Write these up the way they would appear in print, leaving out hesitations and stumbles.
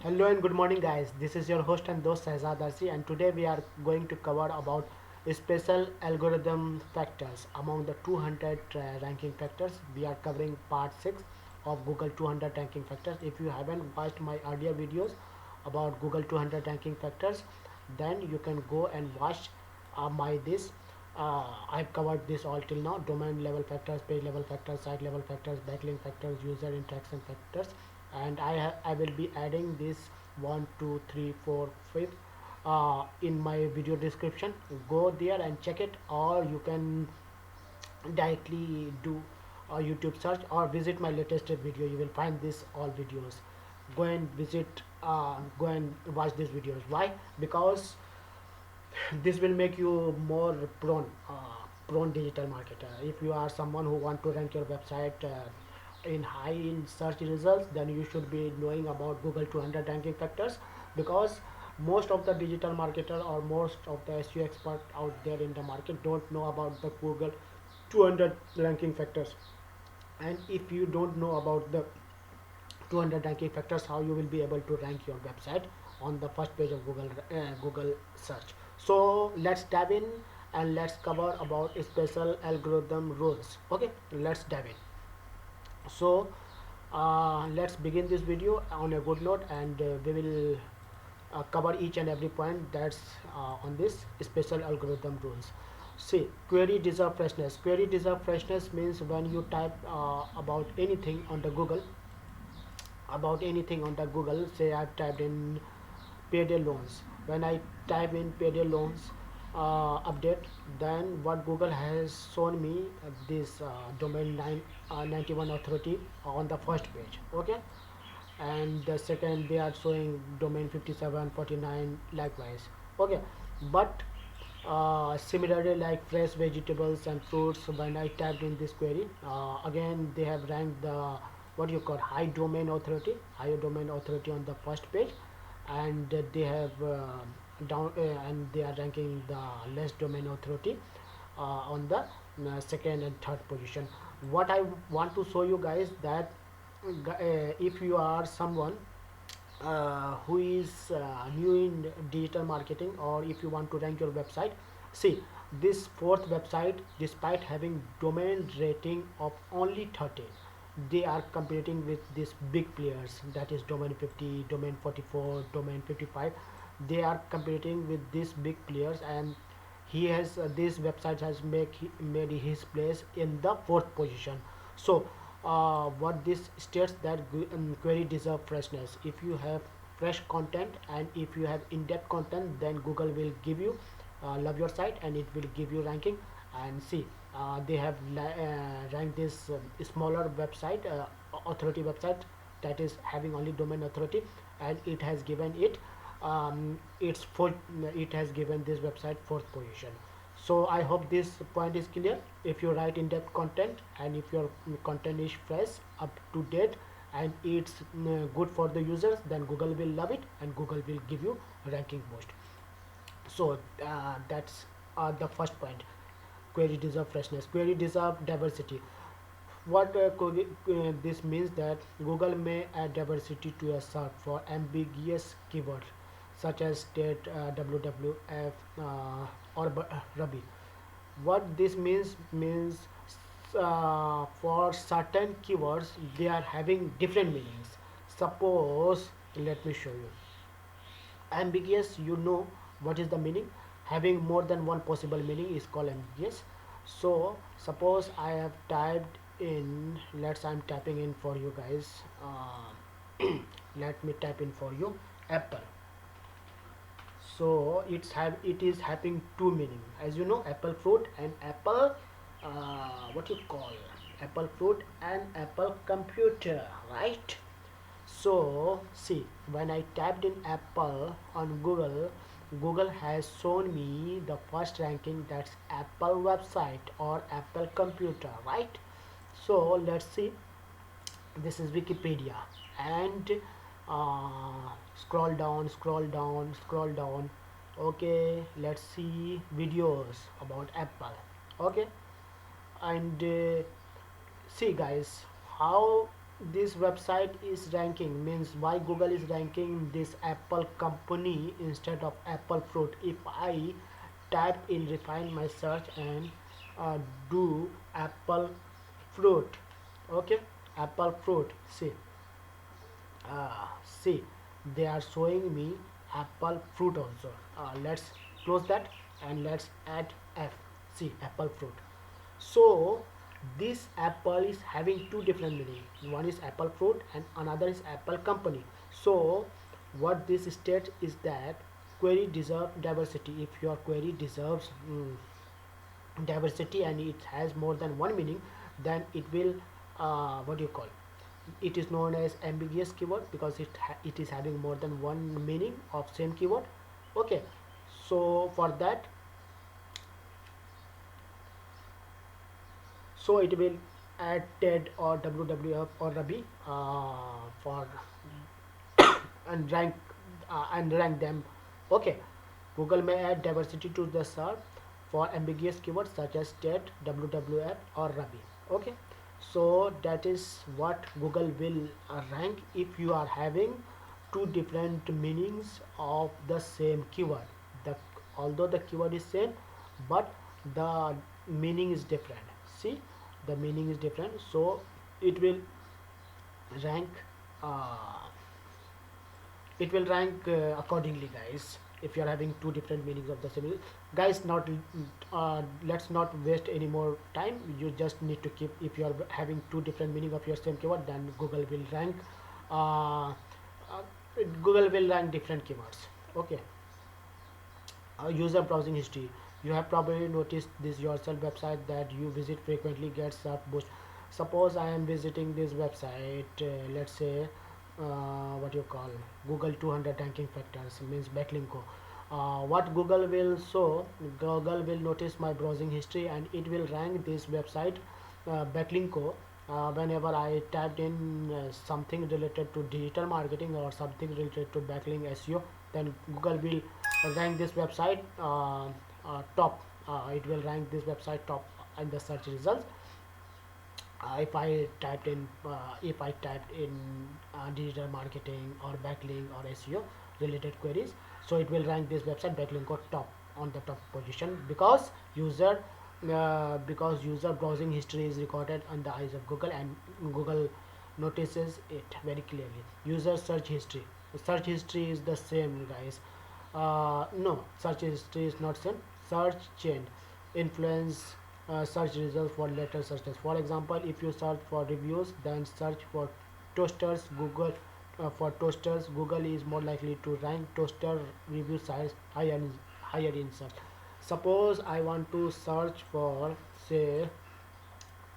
Hello and good morning guys. This is your host and host Shahzad Arsi, and today we are going to cover about special algorithm factors. Among the 200 ranking factors, we are covering part 6 of Google 200 ranking factors. If you haven't watched my earlier videos about Google 200 ranking factors, then you can go and watch my this. I've covered this all till now: domain level factors, page level factors, site level factors, backlink factors, user interaction factors, and I will be adding this one, two, three, four, fifth in my video description. Go there and check it, or you can directly do a YouTube search or visit my latest video. You will find this all videos. Go and visit, go and watch these videos. Why? Because this will make you more prone digital marketer. If you are someone who want to rank your website in high in search results, then you should be knowing about Google 200 ranking factors, because most of the digital marketer or most of the SEO expert out there in the market don't know about the Google 200 ranking factors. And if you don't know about the 200 ranking factors, how you will be able to rank your website on the first page of Google search. So let's dive in and let's cover about special algorithm rules. Okay, let's dive in. So let's begin this video on a good note, and we will cover each and every point that's on this special algorithm rules. See, query deserve freshness. Query deserve freshness means when you type about anything on the Google. Say I've typed in payday loans. When I type in payday loans update, then what Google has shown me this domain 91 authority on the first page. Okay, and the second they are showing domain 5749 likewise. Okay, but similarly, like fresh vegetables and fruits, when I typed in this query, again they have ranked the what you call higher domain authority on the first page, and they have down and they are ranking the less domain authority on the second and third position. What I want to show you guys that if you are someone who is new in digital marketing, or if you want to rank your website, see, this fourth website, despite having domain rating of only 30, they are competing with these big players, that is domain 50, domain 44, domain 55. They are competing with these big players, and he has this website has made his place in the fourth position. So what this states that query deserve freshness. If you have fresh content and if you have in-depth content, then Google will give you love your site, and it will give you ranking. And see, they have ranked this smaller website, authority website, that is having only domain authority, and it has given it its full it has given this website fourth position. So I hope this point is clear. If you write in-depth content, and if your content is fresh, up to date, and it's good for the users, then Google will love it, and Google will give you ranking boost. So that's the first point. Query deserve freshness. Query deserve diversity. What this means that Google may add diversity to a search for ambiguous keywords such as state, WWF, or Ruby. What this means for certain keywords they are having different meanings. Suppose, let me show you. Ambiguous, you know what is the meaning. Having more than one possible meaning is called ambiguous. So suppose I have typed in, I'm typing in for you guys. Let me type in for you apple. So it is having two meaning, as you know, apple fruit and apple what you call apple fruit and apple computer, right? So see, when I typed in Apple on Google, Google has shown me the first ranking, that's Apple website or Apple computer, right? So let's see. This is Wikipedia, and scroll down, scroll down, scroll down. Okay, let's see videos about Apple. Okay, and see guys, how this website is ranking, means why Google is ranking this Apple company instead of Apple fruit. If I type in, refine my search and do Apple fruit, okay, Apple fruit, see, they are showing me Apple fruit also. Let's close that and let's add F. See, Apple fruit. So this apple is having two different meaning. One is apple fruit and another is apple company. So what this states is that query deserve diversity. If your query deserves diversity and it has more than one meaning, then it will what do you call, it is known as ambiguous keyword, because it is having more than one meaning of same keyword. Okay, so for that, so it will add TED or WWF or Rabi for and rank them. Okay, Google may add diversity to the search for ambiguous keywords such as TED, WWF or Rabi. Okay, so that is what Google will rank if you are having two different meanings of the same keyword. The Although the keyword is same, but the meaning is different. See, the meaning is different, so it will rank uh, accordingly, guys, if you are having two different meanings of the same. Guys, not let's not waste any more time. You just need to keep, if you are having two different meaning of your same keyword, then uh, Google will rank different keywords. Okay, user browsing history. You have probably noticed this yourself. Website that you visit frequently gets search boost. Suppose I am visiting this website, let's say what you call Google 200 ranking factors, means backlinko. What Google will show, Google will notice my browsing history and it will rank this website backlinko whenever I typed in something related to digital marketing or something related to backlink SEO. Then Google will rank this website top. It will rank this website top in the search results. If I typed in digital marketing or backlink or SEO related queries, so it will rank this website backlink or top, on the top position, because user browsing history is recorded on the eyes of Google, and Google notices it very clearly. User search history is the same, guys. No, search history is not same. Search chain influence search results for later searches. For example, if you search for reviews, then search for toasters, Google is more likely to rank toaster review size higher in search. Suppose I want to search for, say,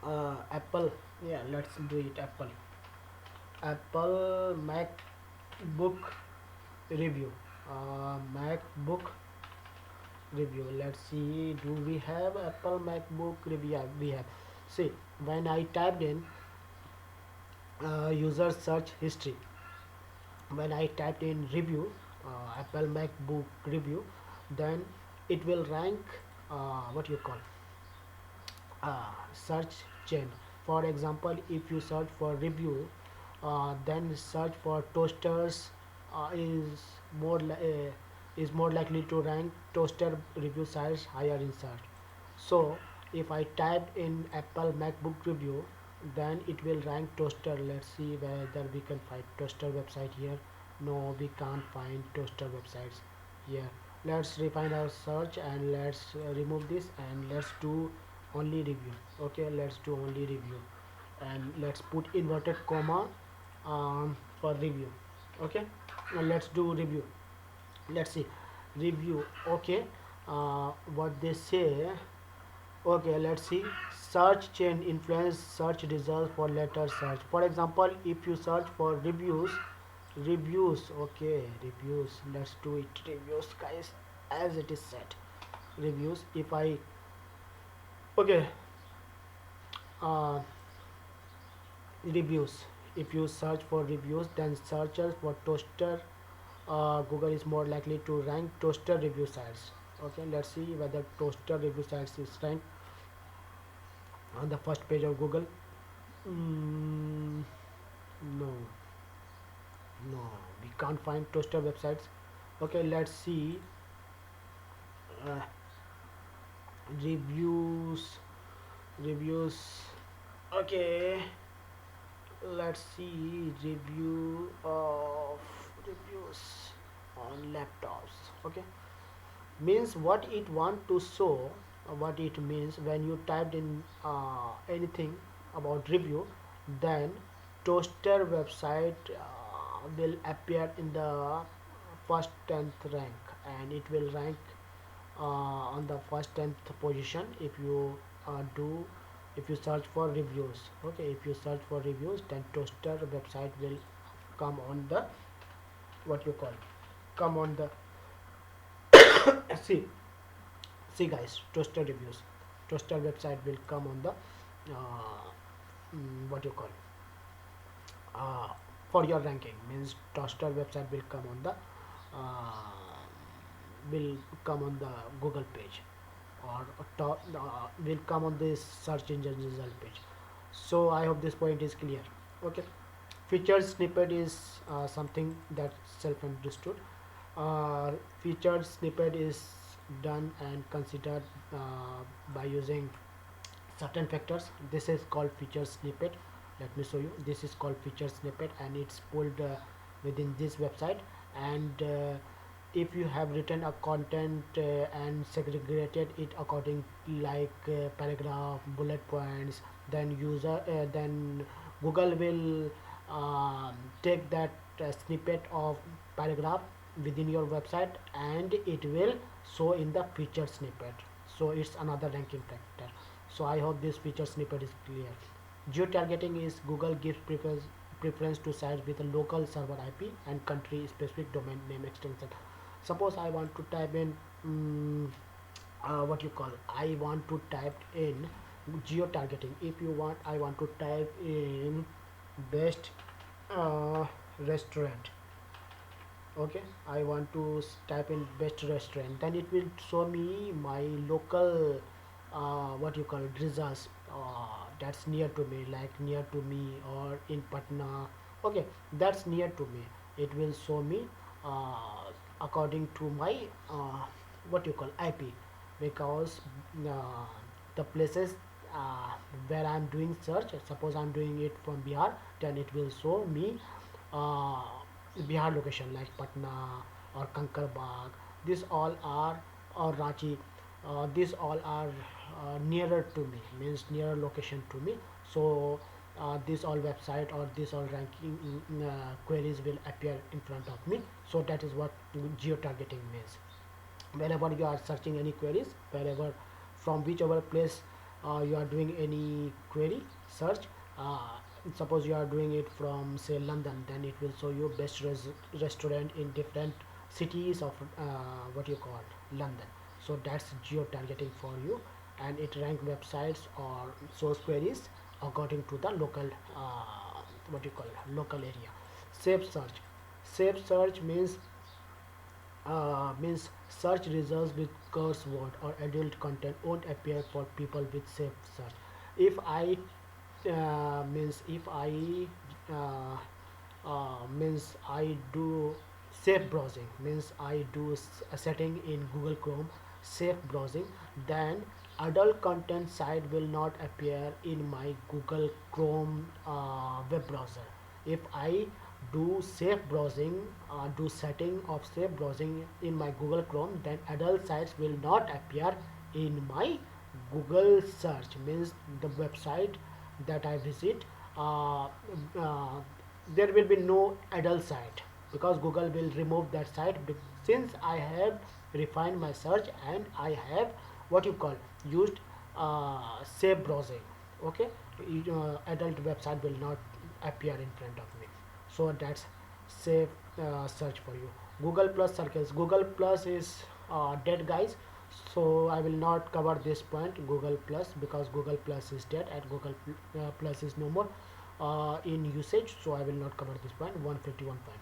Apple. Yeah, let's do it. Apple MacBook review. MacBook review. Let's see, do we have Apple MacBook review? Yeah, we have. See, when I typed in user search history, when I typed in review, Apple MacBook review, then it will rank what you call search chain. For example, if you search for review, then search for toasters more li- uh, is more likely to rank toaster review sites higher in search. So if I type in Apple MacBook review, then it will rank toaster. Let's see whether we can find toaster website here. No, we can't find toaster websites here. Let's refine our search and let's remove this and let's do only review. Okay, let's do only review and let's put inverted comma for review. Okay, now let's do review. Let's see review. Okay, what they say. Okay, let's see. Search chain influence search results for later search. For example, if you search for reviews. Okay, reviews. Let's do it. Reviews, guys, as it is said. Reviews. If I, okay, uh, reviews. If you search for reviews, then searches for toaster. Google is more likely to rank toaster review sites. Okay, let's see whether toaster review sites is ranked on the first page of Google. Mm, No, no, we can't find toaster websites. Okay, let's see. uh, Reviews, reviews. Okay, let's see review of reviews on laptops. Okay, means what it want to show, what it means when you typed in anything about review, then toaster website will appear in the first 10th rank, and it will rank on the first 10th position if you do if you search for reviews. Okay, if you search for reviews, then toaster website will come on the what you call come on the see see guys, toaster reviews, toaster website will come on the what you call uh, for your ranking, means toaster website will come on the uh, will come on the Google page, or top will come on this search engine result page. So I hope this point is clear. Okay, featured snippet is something that's self understood. Featured snippet is done and considered by using certain factors. This is called feature snippet. Let me show you. This is called feature snippet, and it's pulled within this website. And if you have written a content and segregated it according like paragraph, bullet points, then Google will take that snippet of paragraph within your website, and it will show in the feature snippet. So it's another ranking factor. So I hope this feature snippet is clear. Geo-targeting is Google gives preference to sites with a local server IP and country specific domain name extension. Suppose I want to type in what you call I want to type in geo-targeting. If you want, I want to type in best restaurant. Okay, I want to type in best restaurant, then it will show me my local what you call results that's near to me, like near to me or in Patna. Okay, that's near to me. It will show me according to my what you call IP, because uh, the places uh, where I'm doing search, suppose I'm doing it from Bihar, then it will show me uh, Bihar location like Patna or Kankerbagh. These all are, or Ranchi. These all are nearer to me, means nearer location to me. So this all website or this all ranking queries will appear in front of me. So that is what geo targeting means. Whenever you are searching any queries, wherever from whichever place you are doing any query search, uh, suppose you are doing it from say London, then it will show you best restaurant in different cities of what you call London. So that's geo targeting for you, and it rank websites or source queries according to the local what you call local area. Safe search. Safe search means search results with curse word or adult content won't appear for people with safe search. If I means if I uh, means I do safe browsing, means I do a setting in Google Chrome safe browsing, then adult content site will not appear in my Google Chrome web browser. If I do safe browsing, do setting of safe browsing in my Google Chrome, then adult sites will not appear in my Google search, means the website that I visit, uh, there will be no adult site, because Google will remove that site since I have refined my search and I have what you call used safe browsing. Okay, adult website will not appear in front of me. So that's safe search for you. Google Plus circles. Google Plus is dead, guys. So I will not cover this point Google Plus, because Google Plus is dead and Google Plus is no more in usage. So I will not cover this point. 151 point.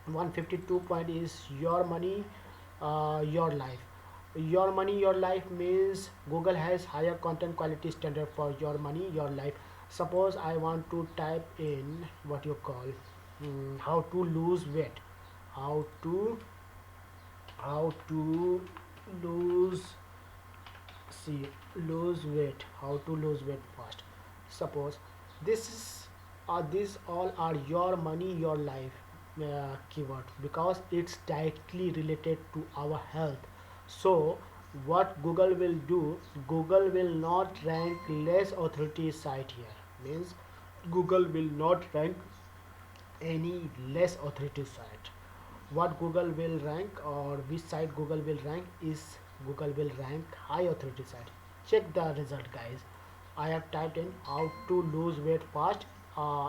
152 point is your money, your life. Your money, your life means Google has higher content quality standard for your money, your life. Suppose I want to type in what you call how to lose weight, how to how to lose see lose weight, how to lose weight fast. Suppose this is these all are your money your life keyword, because it's directly related to our health. So what Google will do, Google will not rank less authority site here. Means Google will not rank any less authoritative site. What Google will rank, or which site Google will rank, is Google will rank high authority site. Check the result, guys. I have typed in how to lose weight fast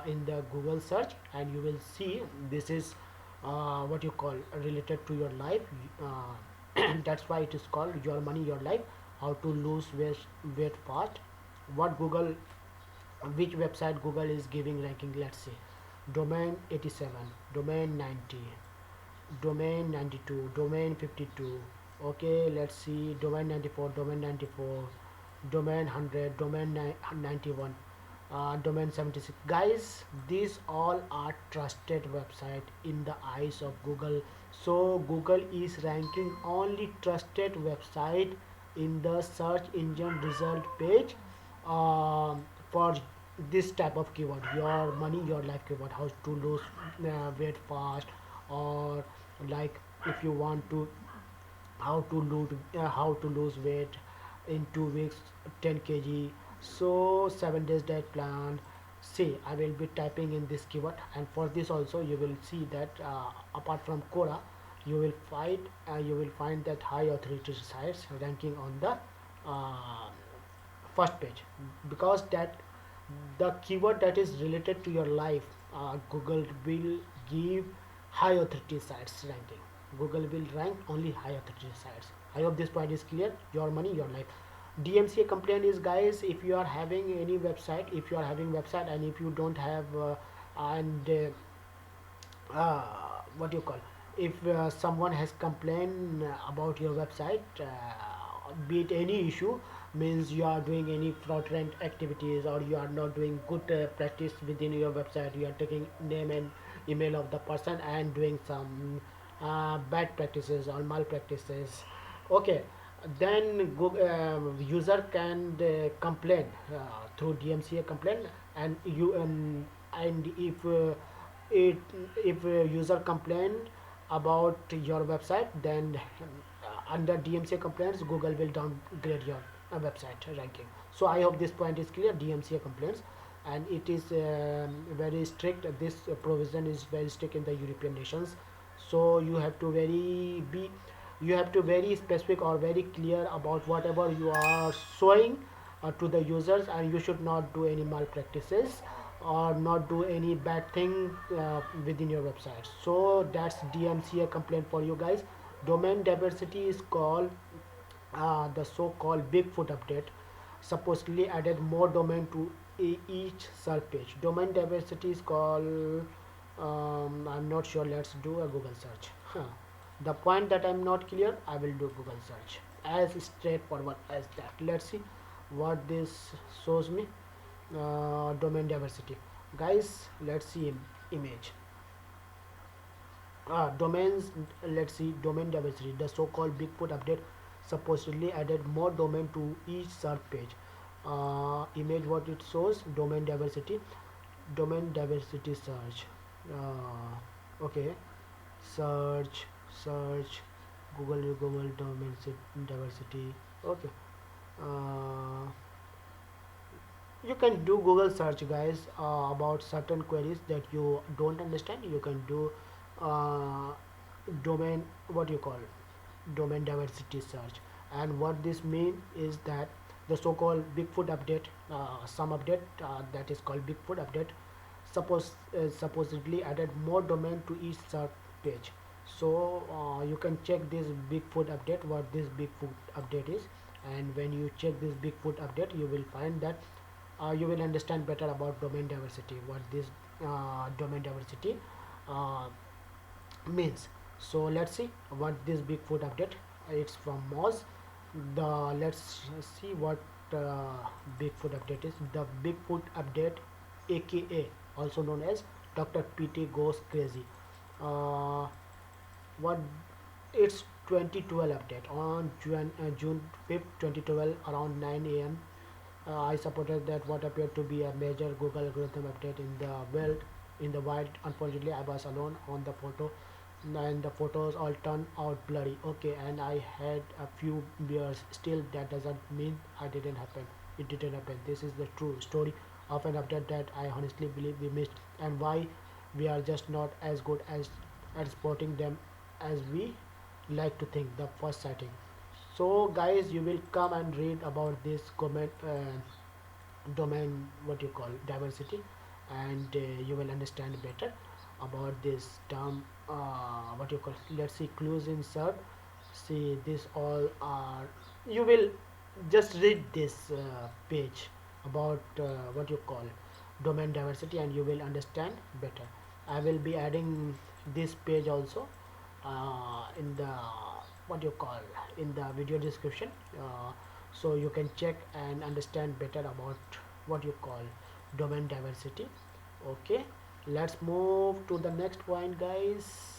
in the Google search, and you will see this is what you call related to your life. That's why it is called your money your life, how to lose weight fast. What Google, which website Google is giving ranking? Let's see. Domain 87, domain 90, domain 92, domain 52. Okay, let's see. Domain 94, domain 94, domain 100, domain 91, domain 76. Guys, these all are trusted website in the eyes of Google. So Google is ranking only trusted website in the search engine result page for this type of keyword, your money your life keyword, how to lose weight fast, or like if you want to how to lose weight in 2 weeks 10 kg. So 7 days diet plan. See, I will be typing in this keyword, and for this also you will see that apart from Quora, you will find that high authority sites ranking on the uh, first page, because that the keyword that is related to your life, Google will give high authority sites ranking. Google will rank only high authority sites. I hope this point is clear. Your money your life. DMCA complaint is, guys, if you are having any website, if you are having website and if you don't have and what do you call, if someone has complained about your website, be it any issue, means you are doing any fraudulent activities, or you are not doing good practice within your website, you are taking name and email of the person and doing some bad practices or malpractices. Okay, then user can complain through DMCA complaint, and you and it if user complain about your website, then under DMCA complaints Google will downgrade your website ranking. So I hope this point is clear. DMCA complaints, and it is very strict. This provision is very strict in the European nations. So you have to very specific or very clear about whatever you are showing to the users, and you should not do any malpractices or not do any bad thing within your website. So that's DMCA complaint for you guys. Domain diversity is called the so-called Bigfoot update, supposedly added more domain to each search page. Domain diversity is called I'm not sure. Let's do a Google search. The point that I'm not clear, I will do Google search as straightforward as that. Let's see what this shows me. Domain diversity, guys. Let's see image domains. Let's see domain diversity. The so-called Bigfoot update supposedly added more domain to each search page. Image, what it shows, domain diversity, search. Okay, search Google domain diversity. Okay, uh, you can do Google search, guys, about certain queries that you don't understand. You can do uh, domain, what you call, domain diversity search. And what this means is that the so-called Bigfoot update, some update that is called Bigfoot update, supposedly added more domain to each search page. So you can check this Bigfoot update, what this Bigfoot update is, and when you check this Bigfoot update, you will find that you will understand better about domain diversity, what this domain diversity uh, means. So let's see what this Bigfoot update. It's from Moz. The let's see what Bigfoot update is. The Bigfoot update, aka also known as Dr. PT goes crazy. Uh, what it's 2012 update on June 5th 2012 around 9 a.m. I supported that what appeared to be a major Google algorithm update in the world, in the wild. Unfortunately, I was alone on the photo, and the photos all turned out blurry. Okay, and I had a few beers. Still, that doesn't mean I didn't happen. It didn't happen. This is the true story of an update that I honestly believe we missed, and why we are just not as good as at spotting them as we like to think. The first sighting. So, guys, you will come and read about this comment. Domain, what you call diversity, and you will understand better about this term, what you call, let's see, clues insert. See, this all are, you will just read this page about what you call domain diversity, and you will understand better. I will be adding this page also in the, what you call, in the video description, so you can check and understand better about what you call domain diversity. Okay, let's move to the next point, guys.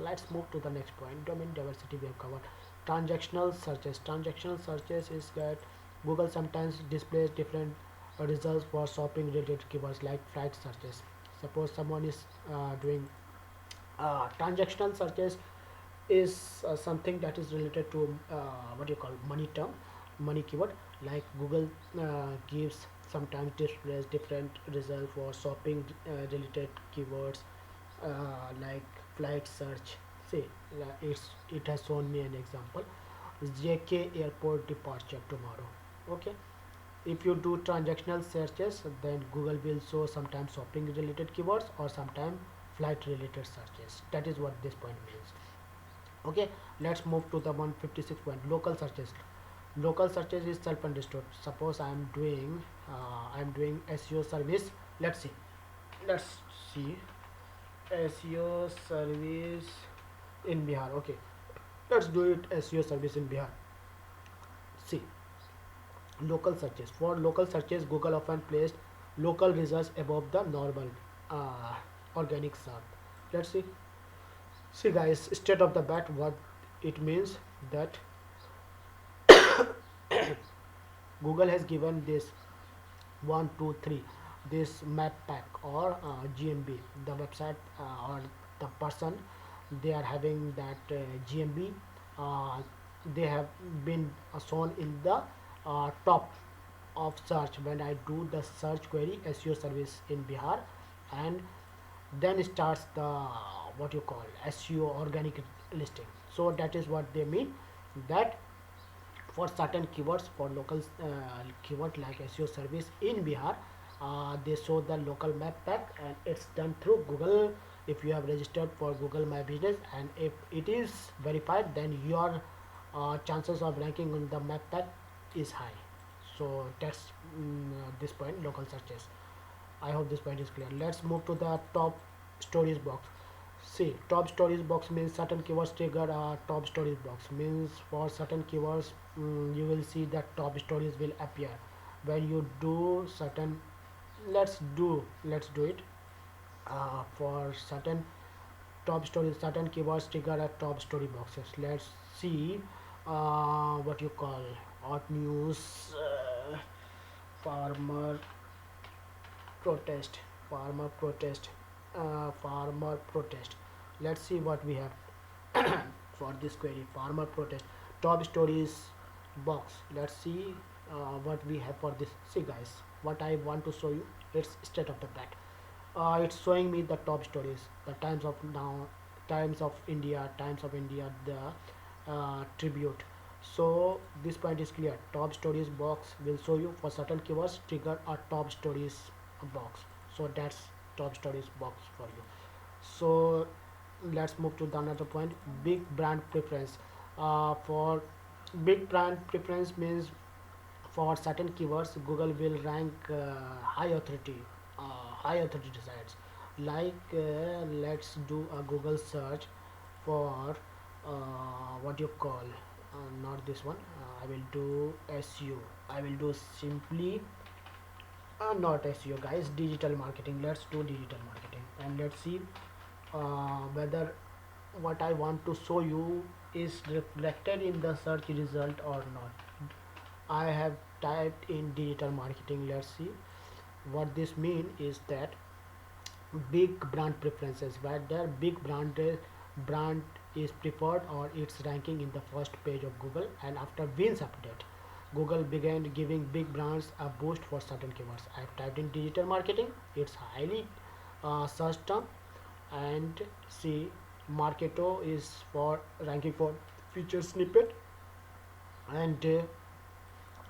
Let's move to the next point. Domain diversity we have covered. Transactional searches. Transactional searches is that Google sometimes displays different results for shopping related keywords like flight searches. Suppose someone is doing transactional searches is something that is related to what you call money term, money keyword. Like Google gives sometimes displays different result for shopping related keywords, like flight search. See, it has shown me an example: JK airport departure tomorrow. Okay, if you do transactional searches, then Google will show sometimes shopping related keywords or sometimes flight related searches. That is what this point means. Okay, let's move to the 156 point, local searches. Local searches is self understood. Suppose I'm doing SEO service. Let's see SEO service in Bihar. Okay, let's do it SEO service in Bihar. See, local searches. For local searches, Google often placed local results above the normal uh, organic search. Let's see, guys, straight off the bat, what it means that Google has given this 123, this map pack or GMB, the website or the person, they are having that GMB, uh, they have been shown in the top of search when I do the search query SEO service in Bihar, and then starts the what you call SEO organic listing. So that is what they mean, that for certain keywords, for local keyword like SEO service in Bihar, they show the local map pack, and it's done through Google. If you have registered for Google My Business and if it is verified, then your chances of ranking on the map pack is high. So that's this point, local searches. I hope this point is clear. Let's move to the top stories box. See, top stories box means certain keywords trigger a top stories box. Means for certain keywords, you will see that top stories will appear when you do certain. Let's do it. For certain top stories, certain keywords trigger a top story boxes. Let's see what you call hot news, farmer protest, farmer protest, farmer protest. Let's see what we have for this query, farmer protest, top stories box. Let's see what we have for this. See, guys, what I want to show you, it's straight off the bat. It's showing me the top stories, the Times of Now, Times of India, the Tribute. So this point is clear. Top stories box will show you for certain keywords trigger a top stories box. So that's top stories box for you. So let's move to the another point, big brand preference. For big brand preference means for certain keywords Google will rank high authority sites. Like let's do a Google search for what you call not this one, I will do SU. I will do simply not SEO guys, digital marketing. Let's do digital marketing and let's see whether what I want to show you is reflected in the search result or not. I have typed in digital marketing. Let's see what this mean is that big brand preferences, whether big brand is preferred or it's ranking in the first page of Google. And after Wins update, Google began giving big brands a boost for certain keywords. I've typed in digital marketing, it's highly search term. And see, Marketo is for ranking for feature snippet. And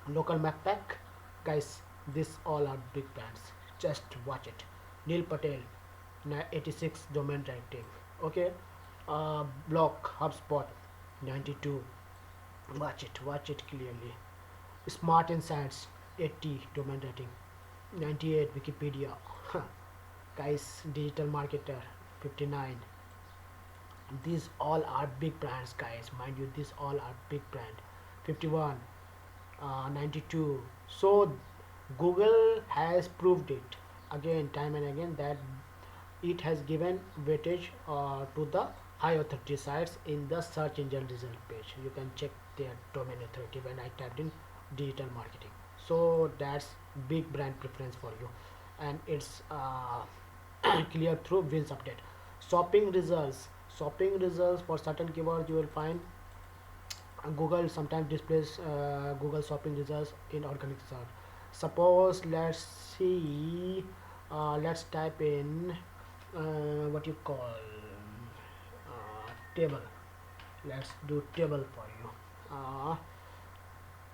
local map pack guys, this all are big brands. Just watch it. Neil Patel 86 domain rating. Okay, block HubSpot 92. Watch it clearly. Smart Insights 80 domain rating. 98 Wikipedia. Guys, digital marketer 59. These all are big brands guys, mind you, these all are big brand. 51, 92. So Google has proved it again, time and again, that it has given weightage to the high authority sites in the search engine result page. You can check their domain authority when I typed in digital marketing. So that's big brand preference for you, and it's clear through Wins update. Shopping results for certain keywords you will find. Google sometimes displays Google shopping results in organic search. Suppose let's see, let's type in what you call table. Let's do table for you.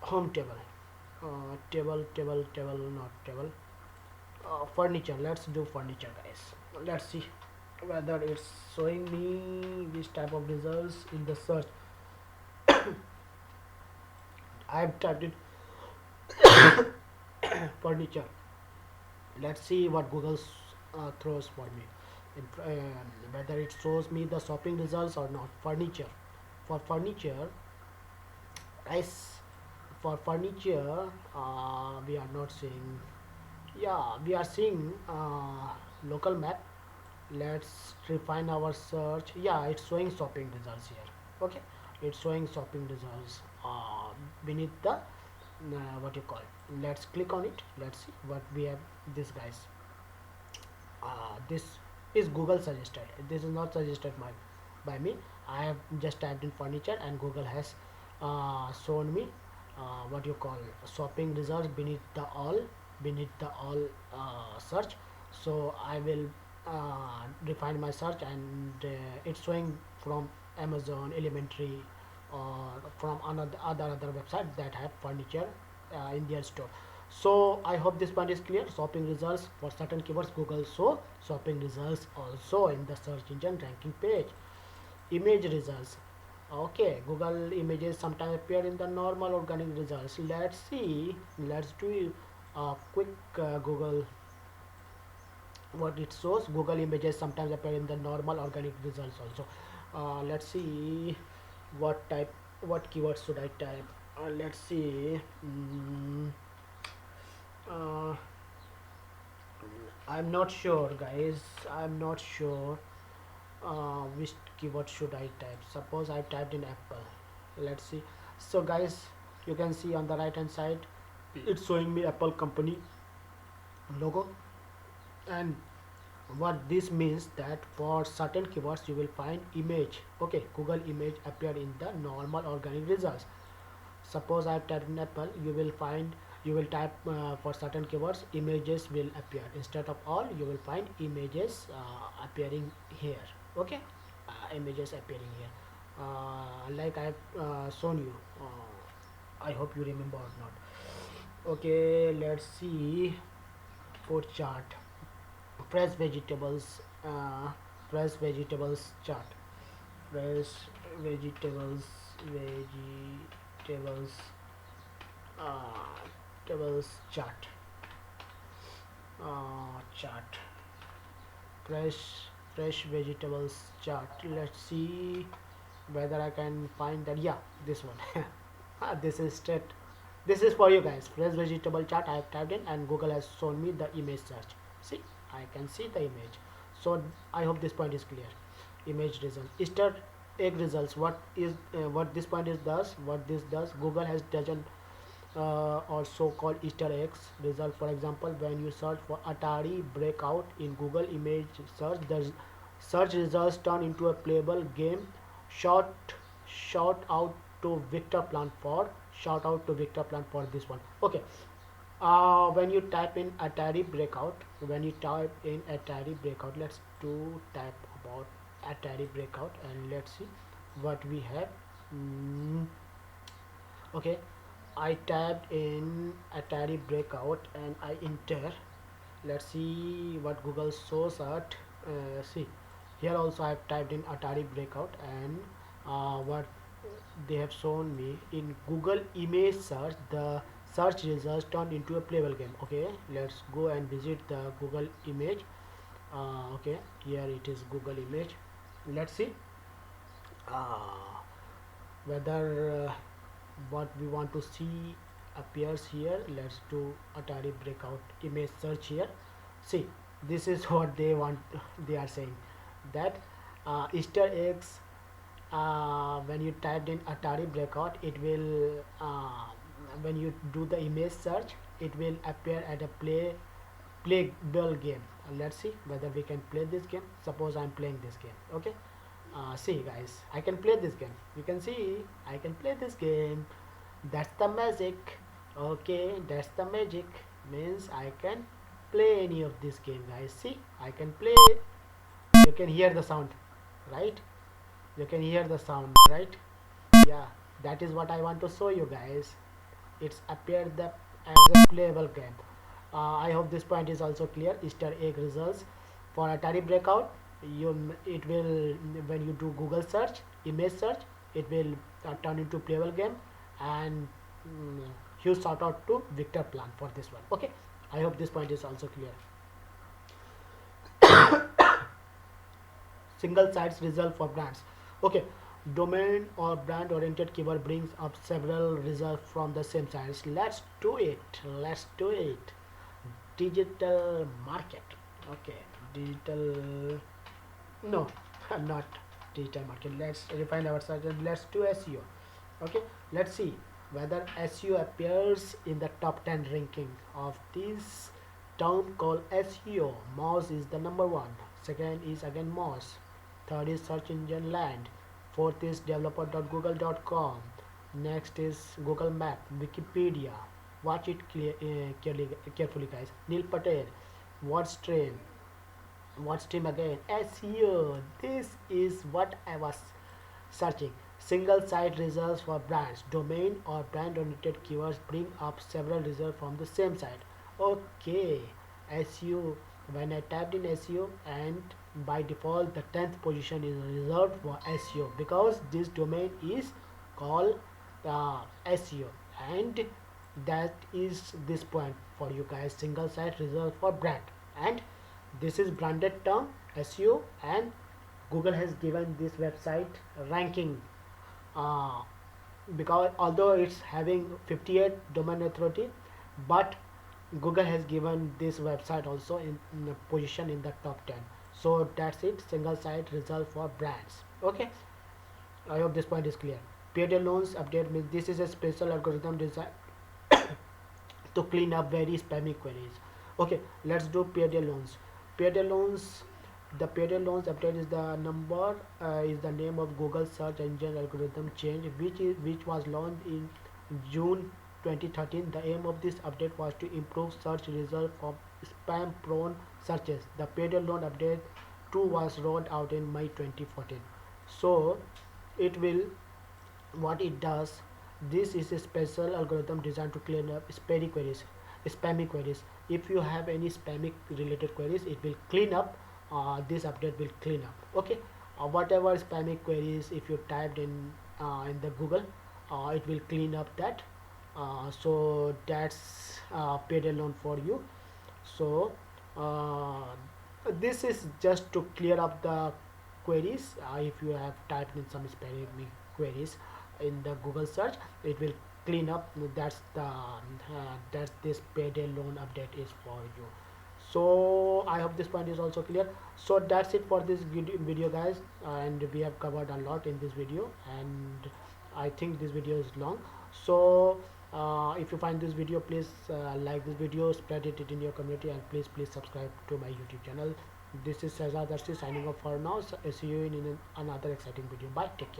Home table, table, not table. Furniture. Let's do furniture, guys. Let's see whether it's showing me this type of results in the search. I've typed in furniture. Let's see what Google throws for me. Whether it shows me the shopping results or not. Furniture. For furniture, guys, for furniture, we are not seeing. Yeah, we are seeing local map. Let's refine our search. Yeah, it's showing shopping results here. Okay, it's showing shopping results beneath the what you call. Let's click on it. Let's see what we have. This guys, this is Google suggested. This is not suggested by me. I have just typed in furniture and Google has shown me what you call shopping results beneath the all search. So I will refine my search, and it's showing from Amazon, Elementary, or from other websites that have furniture in their store. So I hope this point is clear. Shopping results for certain keywords, Google show shopping results also in the search engine ranking page. Image results. Okay, Google images sometimes appear in the normal organic results. Let's see. Let's do a quick Google what it shows. Google images sometimes appear in the normal organic results also. Let's see what keywords should I type. Let's see. Uh, I'm not sure, guys. I'm not sure which keyword should I type. Suppose I typed in Apple. Let's see. So, guys, you can see on the right hand side, it's showing me Apple company logo. And what this means that for certain keywords you will find image. Okay, Google image appear in the normal organic results. Suppose I have typed in Apple, you will type for certain keywords, images will appear instead of all. You will find images appearing here. Okay, images appearing here, like I have shown you. I hope you remember or not. Okay, let's see. Food chart. Fresh vegetables, fresh vegetables chart. Fresh vegetables, vegetables, uh, tables chart. Chart. Fresh fresh vegetables chart. Let's see whether I can find that. Yeah, this one. This is straight This is for you guys. Fresh vegetable chart I have typed in and Google has shown me the image search. See, I can see the image. So I hope this point is clear. Image result, Easter egg results. What this point is does, what this does, Google has doesn't or so-called Easter eggs result. For example, when you search for Atari Breakout in Google image search, the search results turn into a playable game. Shout shout out to Victor Plant for shout out to Victor Plant for this one. Okay. When you type in Atari Breakout, let's do type about Atari Breakout and let's see what we have. Mm, okay, I tapped in Atari Breakout and I enter. Let's see what Google shows at. See, here also I have typed in Atari Breakout and what they have shown me in Google image search, the search results turned into a playable game. Okay, let's go and visit the Google image. Okay, here it is Google image. Let's see uh, whether what we want to see appears here. Let's do Atari Breakout image search here. See, this is what they want. They are saying that Easter eggs, when you typed in Atari Breakout, it will when you do the image search, it will appear at a playable game. Let's see whether we can play this game. Suppose I'm playing this game. Okay, see guys, I can play this game. You can see I can play this game. That's the magic. Okay, that's the magic. Means I can play any of this game, guys. See, I can play. You can hear the sound, right? You can hear the sound, right? Yeah, that is what I want to show you guys. It's appeared the as a playable game. I hope this point is also clear. Easter egg results for Atari Breakout. It will, when you do Google search, image search, it will turn into playable game. And huge shout out to Victor Plant for this one. Okay, I hope this point is also clear. Single sites result for brands. Okay, domain or brand oriented keyword brings up several results from the same sites. Let's do it. Let's do it. Digital market. Okay, digital, no, not digital market. Let's refine our search and let's do SEO. Okay, let's see whether SEO appears in the top 10 ranking of this term called SEO. Moz is the number one. Second is again Moz. Third is search engine land. Fourth is developer.google.com. Next is Google Map, Wikipedia. Watch it carefully, guys. Neil Patel. What's train? What's team again? SEO. This is what I was searching. Single site results for brands. Domain or brand oriented keywords bring up several results from the same site. Okay. SEO. When I typed in SEO, and by default the 10th position is reserved for SEO because this domain is called SEO, and that is this point for you guys. Single site result for brand, and this is branded term SEO, and Google has given this website ranking uh, because although it's having 58 domain authority, but Google has given this website also in a position in the top 10. So that's it. Single site result for brands. Okay, I hope this point is clear. Payday loans update means this is a special algorithm designed to clean up very spammy queries. Okay, let's do payday loans. Payday loans, the payday loans update is the number is the name of Google search engine algorithm change, which was launched in June 2013. The aim of this update was to improve search results for spam prone searches. The payday loan update 2 was rolled out in May 2014. So it will, what it does, this is a special algorithm designed to clean up spammy queries. If you have any spammy related queries, it will clean up. This update will clean up. Okay, whatever spammy queries if you typed in the Google, it will clean up that. So that's payday loan for you. So this is just to clear up the queries. If you have typed in some spammy queries in the Google search, it will clean up. That's this payday loan update is for you. So I hope this point is also clear. So that's it for this video guys, and we have covered a lot in this video, and I think this video is long. So if you find this video, please like this video, spread it in your community, and please subscribe to my YouTube channel. This is Shahzad Darshi signing off for now. So, see you in another exciting video. Bye, take care.